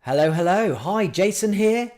Hello, hello. Hi, Jason here.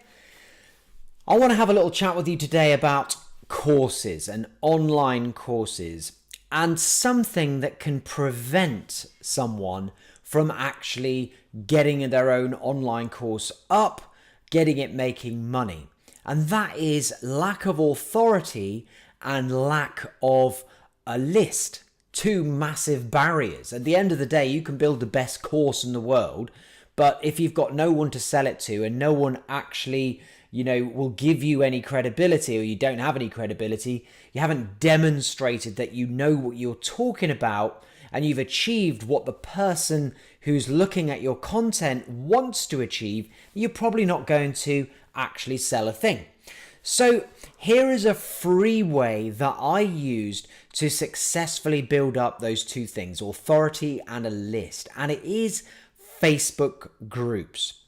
I want to have a little chat with you today about courses and online courses and something that can prevent someone from actually getting their own online course up, getting it making money. And that is lack of authority and lack of a list. Two massive barriers. At the end of the day, you can build the best course in the world, but if you've got no one to sell it to and no one actually, will give you any credibility, or you don't have any credibility, you haven't demonstrated that you know what you're talking about and you've achieved what the person who's looking at your content wants to achieve, you're probably not going to actually sell a thing. So here is a free way that I used to successfully build up those two things, authority and a list, and it is Facebook groups.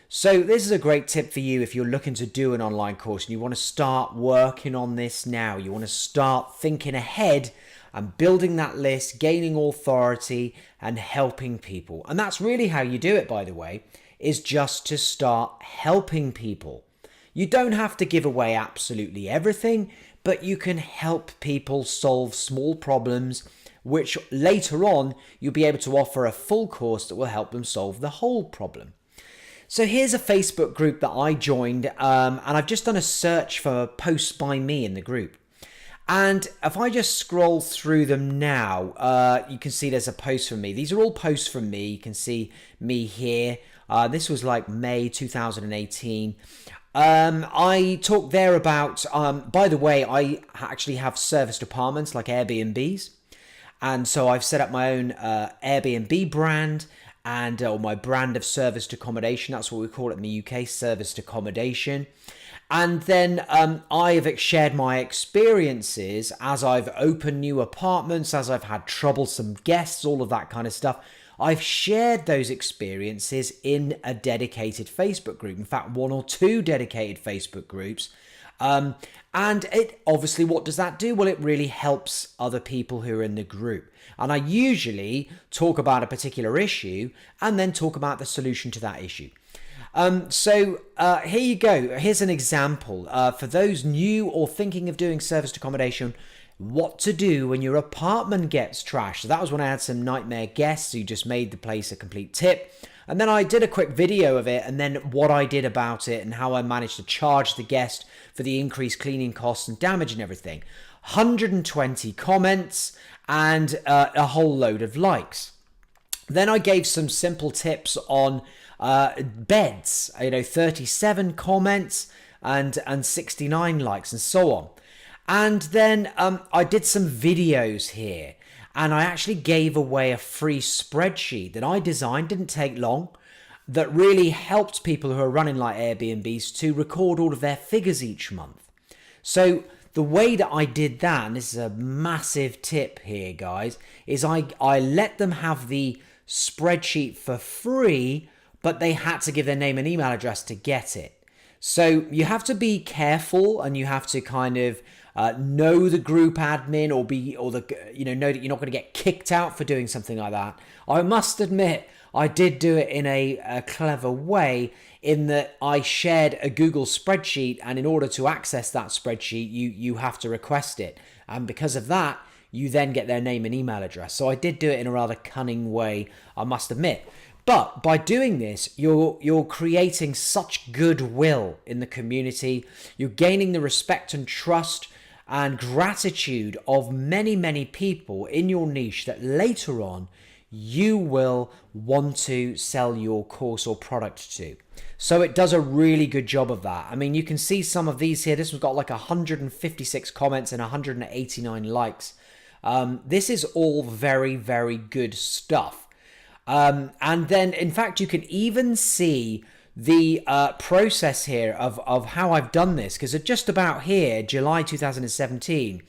So this is a great tip for you if you're looking to do an online course and you want to start working on this now. You want to start thinking ahead and building that list, gaining authority and helping people. And that's really how you do it, by the way, is just to start helping people. You don't have to give away absolutely everything, but you can help people solve small problems, which later on you'll be able to offer a full course that will help them solve the whole problem. So here's a Facebook group that I joined, and I've just done a search for posts by me in the group. And if I just scroll through them now, you can see there's a post from me. These are all posts from me. You can see me here. This was like May 2018. I talked there about, by the way, I actually have serviced apartments like Airbnbs. And so I've set up my own Airbnb brand and my brand of serviced accommodation. That's what we call it in the UK, serviced accommodation. And then I've shared my experiences as I've opened new apartments, as I've had troublesome guests, all of that kind of stuff. I've shared those experiences in a dedicated Facebook group. In fact, one or two dedicated Facebook groups. And it obviously, what does that do? Well, it really helps other people who are in the group. And I usually talk about a particular issue and then talk about the solution to that issue. So here you go. Here's an example for those new or thinking of doing serviced accommodation. What to do when your apartment gets trashed. So that was when I had some nightmare guests who just made the place a complete tip. And then I did a quick video of it and then what I did about it and how I managed to charge the guest for the increased cleaning costs and damage and everything. 120 comments and a whole load of likes. Then I gave some simple tips on beds, 37 comments and 69 likes and so on. And then I did some videos here and I actually gave away a free spreadsheet that I designed, didn't take long, that really helped people who are running like Airbnbs to record all of their figures each month. So the way that I did that, and this is a massive tip here, guys, is I let them have the spreadsheet for free, but they had to give their name and email address to get it. So you have to be careful and you have to kind of know the group admin know that you're not going to get kicked out for doing something like that. I must admit, I did do it in a clever way in that I shared a Google spreadsheet, and in order to access that spreadsheet, you have to request it. And because of that, you then get their name and email address. So I did do it in a rather cunning way, I must admit. But by doing this, you're creating such goodwill in the community. You're gaining the respect and trust and gratitude of many, many people in your niche that later on you will want to sell your course or product to. So it does a really good job of that. I mean, you can see some of these here. This one's got like 156 comments and 189 likes. This is all very, very good stuff. And then, in fact, you can even see the process here of how I've done this, because at just about here, July 2017,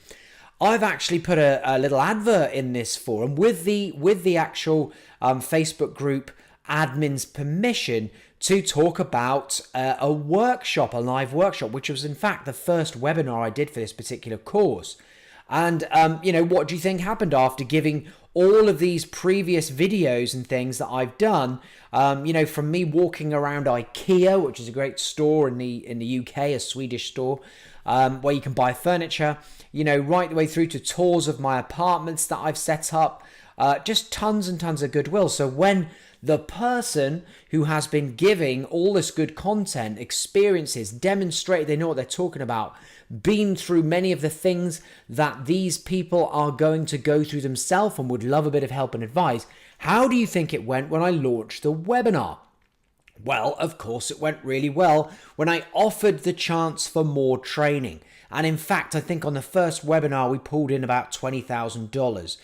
I've actually put a little advert in this forum with the actual Facebook group admin's permission to talk about a workshop, a live workshop, which was in fact the first webinar I did for this particular course. And, what do you think happened after giving all of these previous videos and things that I've done, from me walking around IKEA, which is a great store in the UK, a Swedish store, where you can buy furniture, right the way through to tours of my apartments that I've set up, just tons and tons of goodwill. So when the person who has been giving all this good content, experiences, demonstrated they know what they're talking about, been through many of the things that these people are going to go through themselves and would love a bit of help and advice, how do you think it went when I launched the webinar? Well, of course, it went really well when I offered the chance for more training. And in fact, I think on the first webinar, we pulled in about $20,000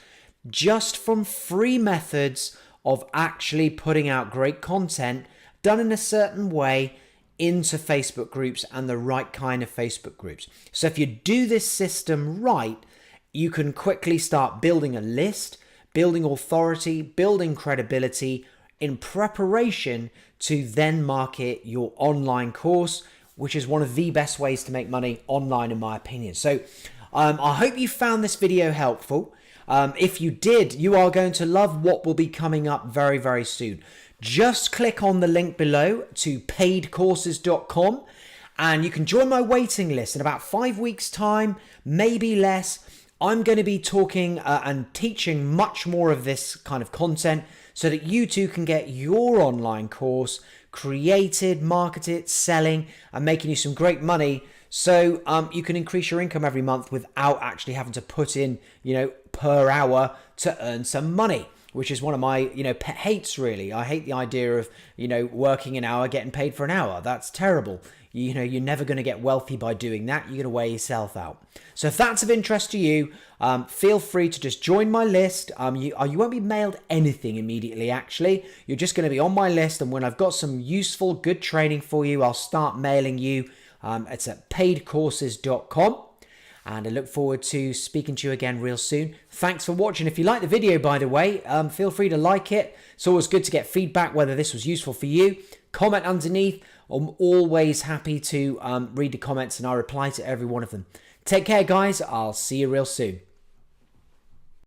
just from free methods of actually putting out great content done in a certain way into Facebook groups and the right kind of Facebook groups. So if you do this system right, you can quickly start building a list, building authority, building credibility in preparation to then market your online course, which is one of the best ways to make money online, in my opinion. So I hope you found this video helpful. If you did, you are going to love what will be coming up very, very soon. Just click on the link below to paidcourses.com and you can join my waiting list. In about 5 weeks' time, maybe less, I'm going to be talking and teaching much more of this kind of content so that you too can get your online course created, marketed, selling, and making you some great money. So you can increase your income every month without actually having to put in, per hour to earn some money, which is one of my, pet hates, really. I hate the idea of, working an hour, getting paid for an hour. That's terrible. You're never going to get wealthy by doing that. You're going to wear yourself out. So if that's of interest to you, feel free to just join my list. You won't be mailed anything immediately, actually. You're just going to be on my list. And when I've got some useful, good training for you, I'll start mailing you. It's at paidcourses.com. And I look forward to speaking to you again real soon. Thanks for watching. If you like the video, by the way, feel free to like it. It's always good to get feedback, whether this was useful for you. Comment underneath. I'm always happy to read the comments and I reply to every one of them. Take care, guys. I'll see you real soon.